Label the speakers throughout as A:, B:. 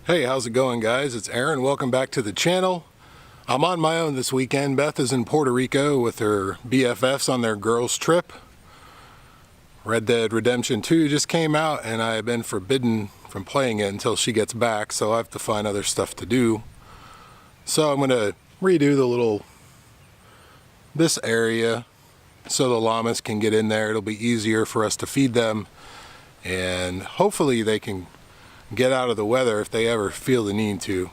A: Hey, how's it going, guys? It's Aaron. Welcome back to the channel. I'm on my own this weekend. Beth is in Puerto Rico with her BFFs on their girls trip. Red Dead Redemption 2 just came out and I have been forbidden from playing it until she gets back, so I have to find other stuff to do. So I'm going to redo this area so the llamas can get in there. It'll be easier for us to feed them, and hopefully they can get out of the weather if they ever feel the need to.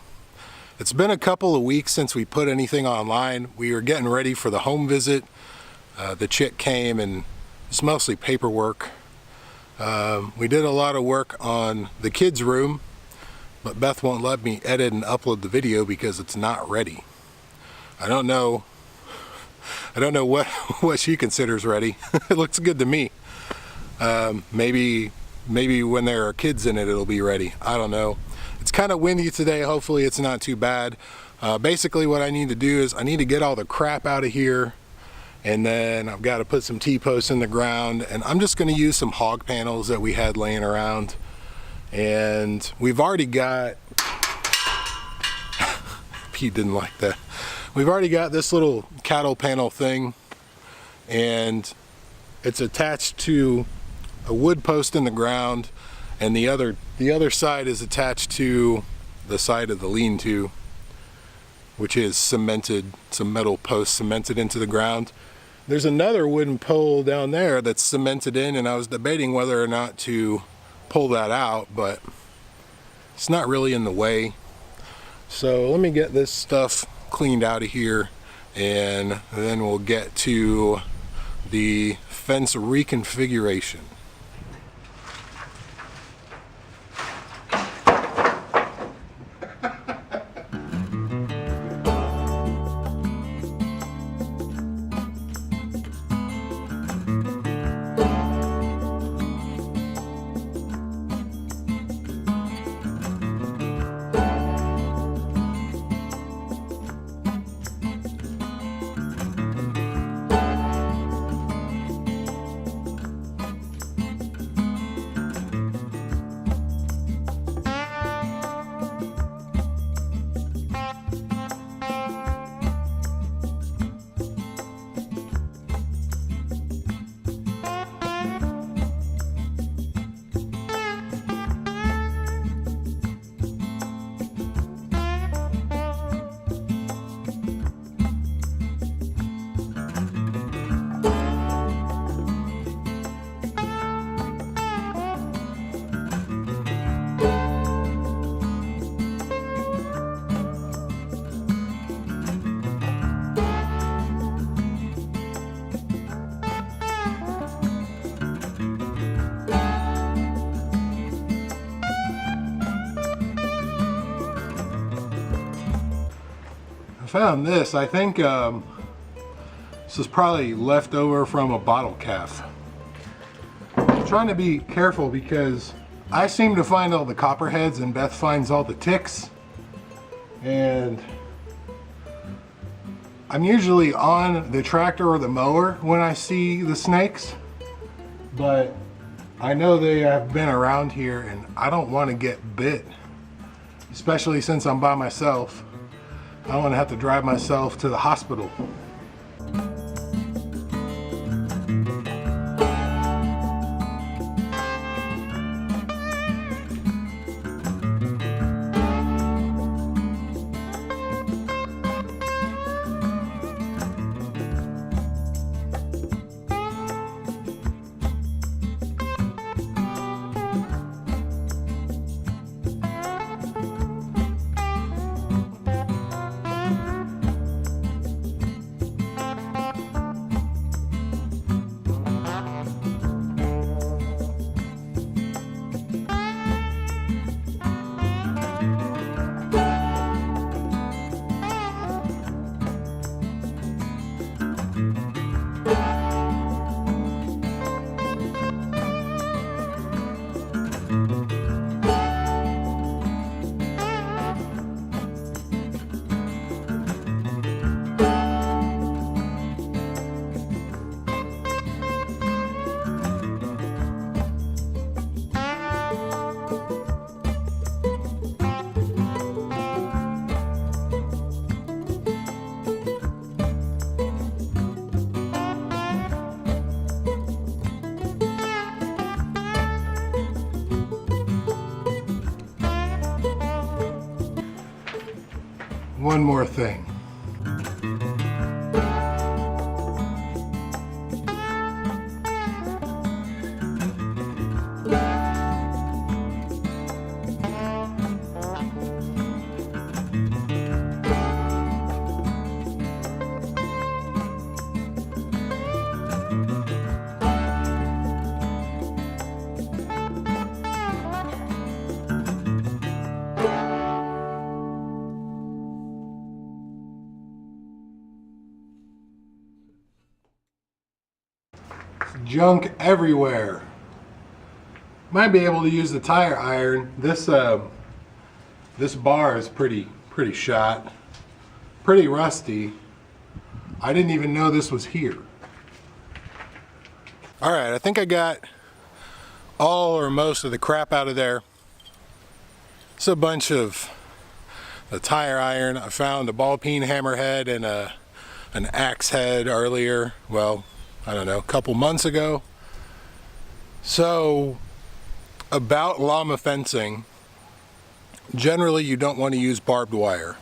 A: It's been a couple of weeks since we put anything online. We were getting ready for the home visit. The chick came and it's mostly paperwork. We did a lot of work on the kids' room, but Beth won't let me edit and upload the video because it's not ready. I don't know what she considers ready. It looks good to me. Maybe when there are kids in it, it'll be ready. I don't know. It's kind of windy today. Hopefully it's not too bad. Basically what I need to do is I need to get all the crap out of here, and then I've got to put some T-posts in the ground, and I'm just going to use some hog panels that we had laying around. And we've already got Pete didn't like that. We've already got this little cattle panel thing, and it's attached to a wood post in the ground, and the other side is attached to the side of the lean-to, which is cemented, some metal posts cemented into the ground. There's another wooden pole down there that's cemented in, and I was debating whether or not to pull that out, but it's not really in the way. So let me get this stuff cleaned out of here, and then we'll get to the fence reconfiguration. Found this. I think this is probably left over from a bottle calf. I'm trying to be careful because I seem to find all the copperheads and Beth finds all the ticks, and I'm usually on the tractor or the mower when I see the snakes, but I know they have been around here and I don't want to get bit, especially since I'm by myself. I don't want to have to drive myself to the hospital. one more thing. Junk everywhere. Might be able to use the tire iron. This bar is pretty shot, pretty rusty. I didn't even know this was here. All right, I think I got all or most of the crap out of there. It's a bunch of the tire iron. I found a ball peen hammerhead and an axe head earlier. Well, I don't know, a couple months ago. So, about llama fencing, generally you don't want to use barbed wire.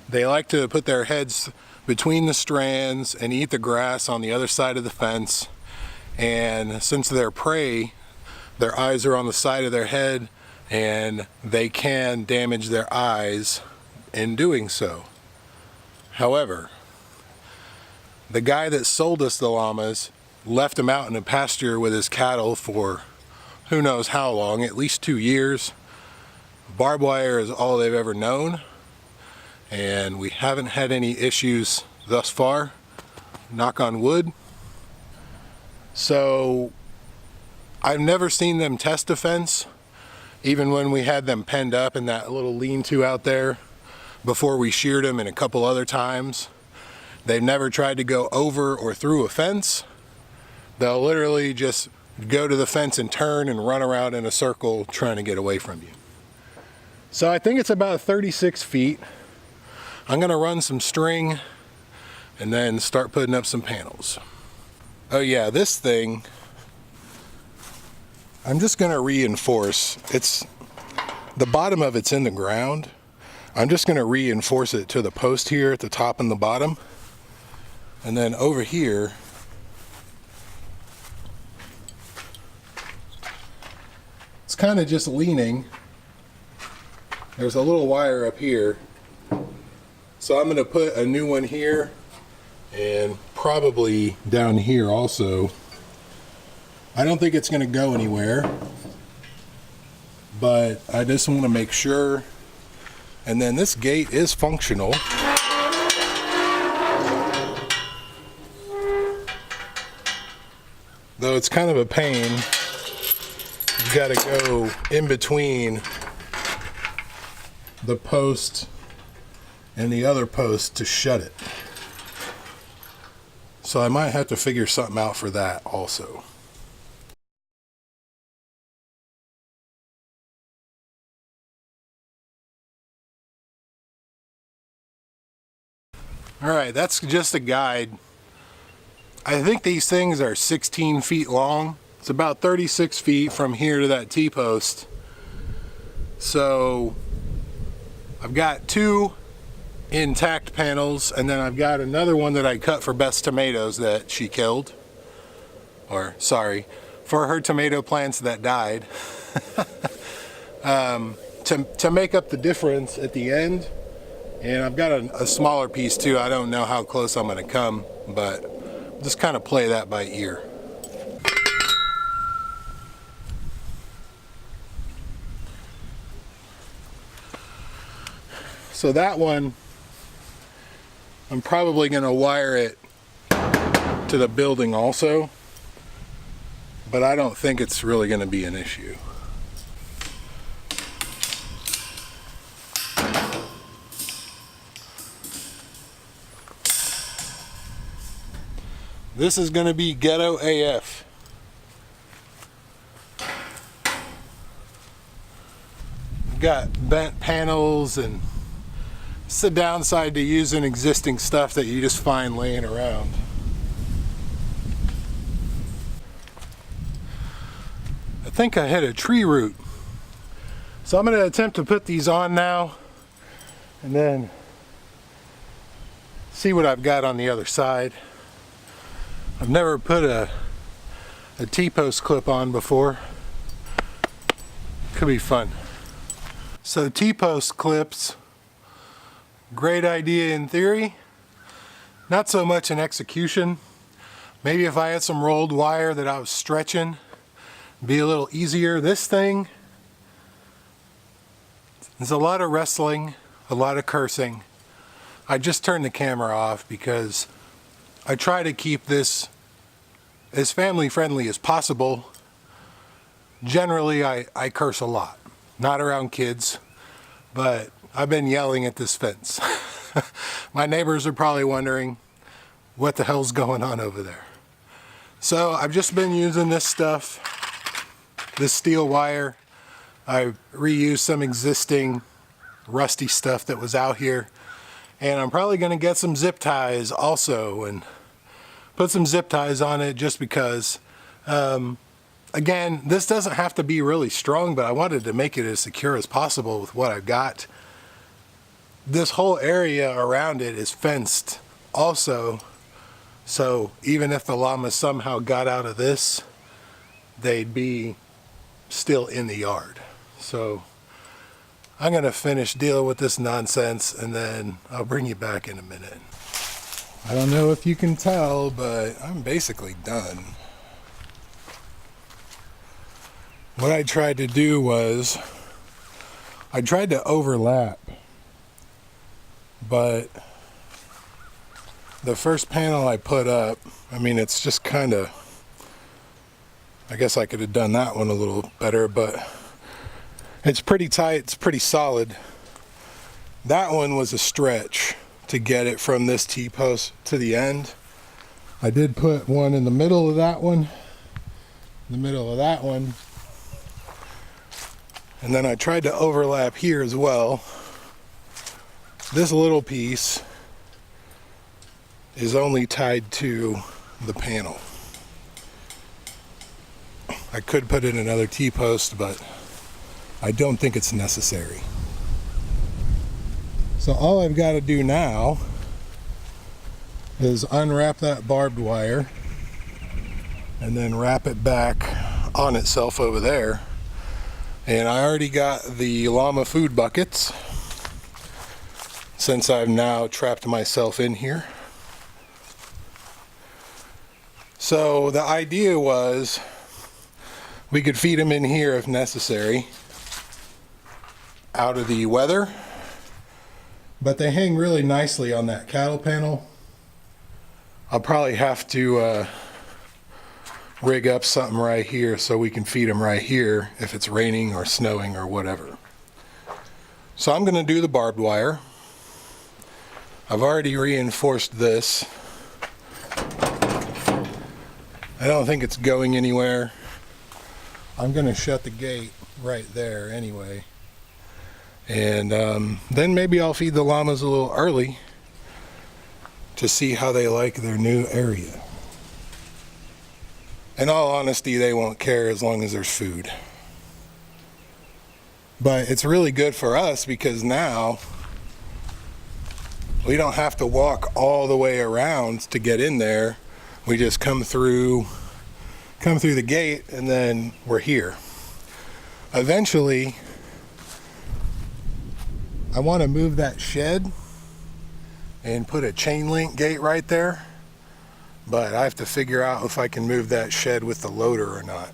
A: They like to put their heads between the strands and eat the grass on the other side of the fence. And since they're prey, their eyes are on the side of their head and they can damage their eyes in doing so. However, the guy that sold us the llamas left them out in a pasture with his cattle for who knows how long, at least 2 years. Barbed wire is all they've ever known, and we haven't had any issues thus far, knock on wood. So I've never seen them test a fence, even when we had them penned up in that little lean-to out there before we sheared them, and a couple other times. They've never tried to go over or through a fence. They'll literally just go to the fence and turn and run around in a circle trying to get away from you. So I think it's about 36 feet. I'm gonna run some string and then start putting up some panels. Oh yeah, this thing, I'm just gonna reinforce. The bottom of it's in the ground. I'm just gonna reinforce it to the post here at the top and the bottom. And then over here, it's kind of just leaning. There's a little wire up here. So I'm going to put a new one here and probably down here also. I don't think it's going to go anywhere, but I just want to make sure. And then this gate is functional. Though it's kind of a pain, you've got to go in between the post and the other post to shut it. So I might have to figure something out for that also. All right, that's just a guide. I think these things are 16 feet long. It's about 36 feet from here to that T-post. So I've got 2 intact panels, and then I've got another one that I cut for Beth's tomatoes that she killed. Or, sorry, for her tomato plants that died. To make up the difference at the end. And I've got a smaller piece too. I don't know how close I'm gonna come, but just kind of play that by ear. So that one, I'm probably gonna wire it to the building also, but I don't think it's really gonna be an issue. This is going to be ghetto AF. Got bent panels, and it's the downside to using existing stuff that you just find laying around. I think I hit a tree root. So I'm going to attempt to put these on now. And then see what I've got on the other side. I've never put a T-post clip on before. Could be fun. So T-post clips, great idea in theory, not so much in execution. Maybe if I had some rolled wire that I was stretching, be a little easier. This thing, there's a lot of wrestling, a lot of cursing. I just turned the camera off because I try to keep this as family friendly as possible. Generally, I curse a lot. Not around kids, but I've been yelling at this fence. My neighbors are probably wondering what the hell's going on over there. So I've just been using this stuff, this steel wire. I reused some existing rusty stuff that was out here. And I'm probably going to get some zip ties also and put some zip ties on it just because, again, this doesn't have to be really strong, but I wanted to make it as secure as possible with what I've got. This whole area around it is fenced also, so even if the llamas somehow got out of this, they'd be still in the yard. So I'm going to finish dealing with this nonsense and then I'll bring you back in a minute. I don't know if you can tell, but I'm basically done. What I tried to do was, I tried to overlap, but the first panel I put up, I mean, it's just kind of, I guess I could have done that one a little better, but it's pretty tight, it's pretty solid. That one was a stretch to get it from this T-post to the end. I did put one in the middle of that one, in the middle of that one, and then I tried to overlap here as well. This little piece is only tied to the panel. I could put in another T-post, but I don't think it's necessary. So all I've got to do now is unwrap that barbed wire and then wrap it back on itself over there. And I already got the llama food buckets since I've now trapped myself in here. So the idea was we could feed them in here if necessary, out of the weather, but they hang really nicely on that cattle panel. I'll probably have to rig up something right here so we can feed them right here if it's raining or snowing or whatever. So I'm going to do the barbed wire. I've already reinforced this. I don't think it's going anywhere. I'm going to shut the gate right there anyway. And then maybe I'll feed the llamas a little early to see how they like their new area. In all honesty, they won't care as long as there's food. But it's really good for us because now we don't have to walk all the way around to get in there. We just come through the gate and then we're here. Eventually, I want to move that shed and put a chain link gate right there, but I have to figure out if I can move that shed with the loader or not.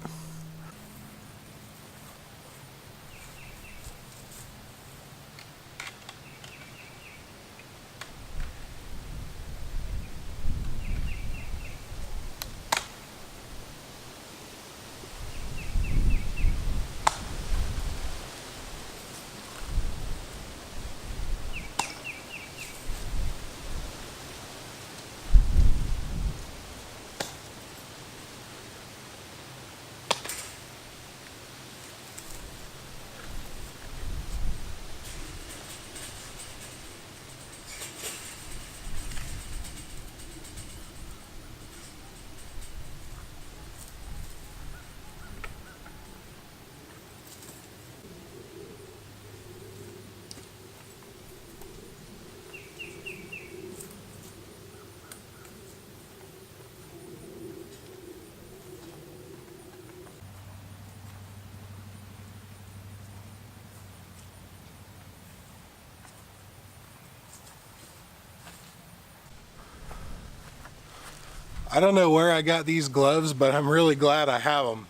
A: I don't know where I got these gloves, but I'm really glad I have them.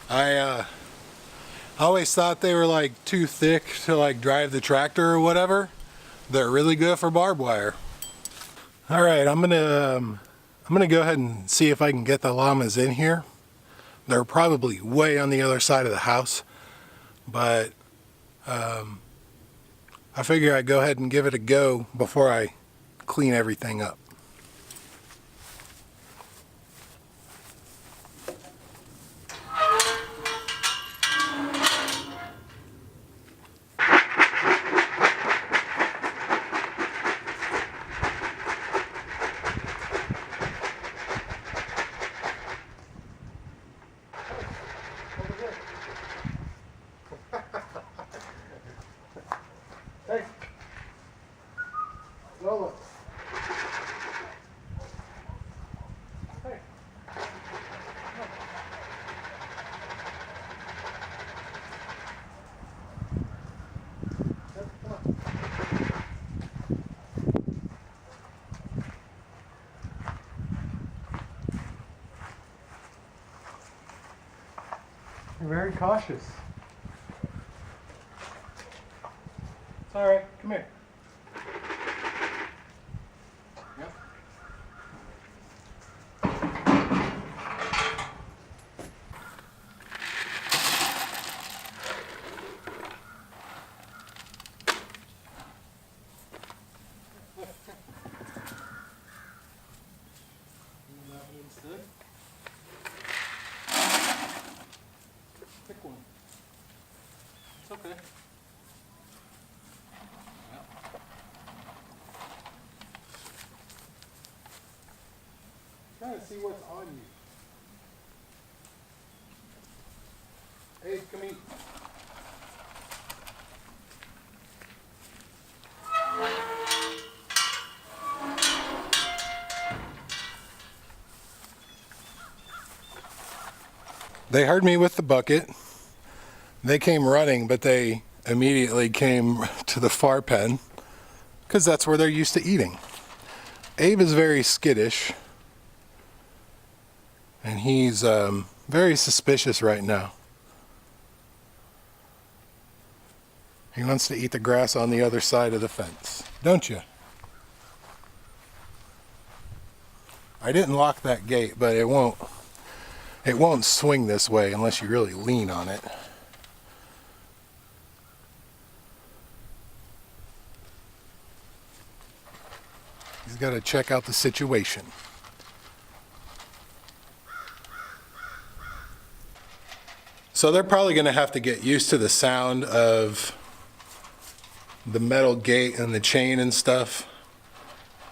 A: I always thought they were like too thick to like drive the tractor or whatever. They're really good for barbed wire. All right, I'm gonna go ahead and see if I can get the llamas in here. They're probably way on the other side of the house, but I figure I'd go ahead and give it a go before I clean everything up. Hey, Lola. Hey. Come on. You're very cautious. It's all right. Come here. Yep. Pick one. It's okay. Trying to see what's on you. Hey, come eat. They heard me with the bucket. They came running, but they immediately came to the far pen because that's where they're used to eating. Abe is very skittish, and he's very suspicious right now. He wants to eat the grass on the other side of the fence, don't you? I didn't lock that gate, but it won't swing this way unless you really lean on it. He's got to check out the situation. So they're probably going to have to get used to the sound of the metal gate and the chain and stuff.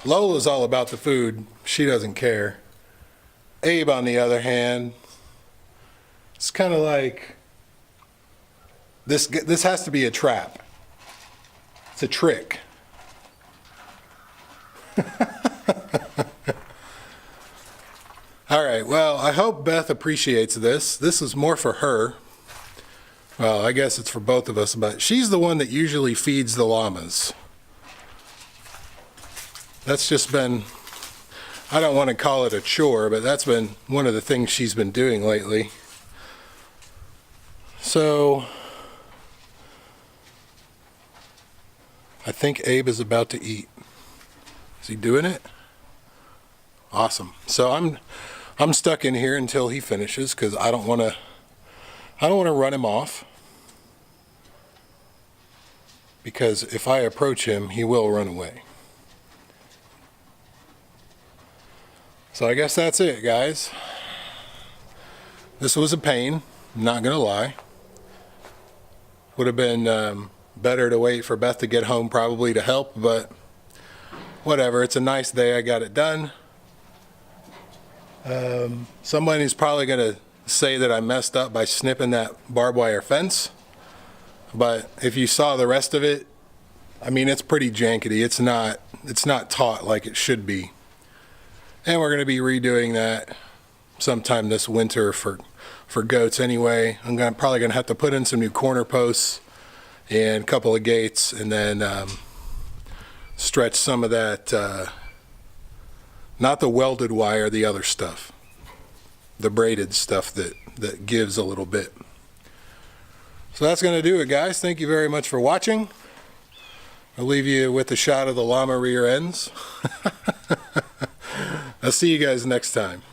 A: Lola's all about the food. She doesn't care. Abe, on the other hand, it's kind of like this has to be a trap. It's a trick. All right, well, I hope Beth appreciates this. This is more for her. Well, I guess it's for both of us, but she's the one that usually feeds the llamas. That's just been, I don't want to call it a chore, but that's been one of the things she's been doing lately. So, I think Abe is about to eat. Is he doing it? Awesome. So I'm stuck in here until he finishes because I don't want to run him off, because if I approach him, he will run away. So I guess that's it, guys. This was a pain, not gonna lie. Would have been better to wait for Beth to get home probably to help, but whatever, it's a nice day, I got it done. Somebody's probably gonna say that I messed up by snipping that barbed wire fence, but if you saw the rest of it, I mean, it's pretty jankety. It's not taut like it should be. And we're gonna be redoing that sometime this winter for goats anyway. I'm probably gonna have to put in some new corner posts and a couple of gates, and then stretch some of that Not the welded wire, the other stuff. The braided stuff that gives a little bit. So that's going to do it, guys. Thank you very much for watching. I'll leave you with a shot of the llama rear ends. I'll see you guys next time.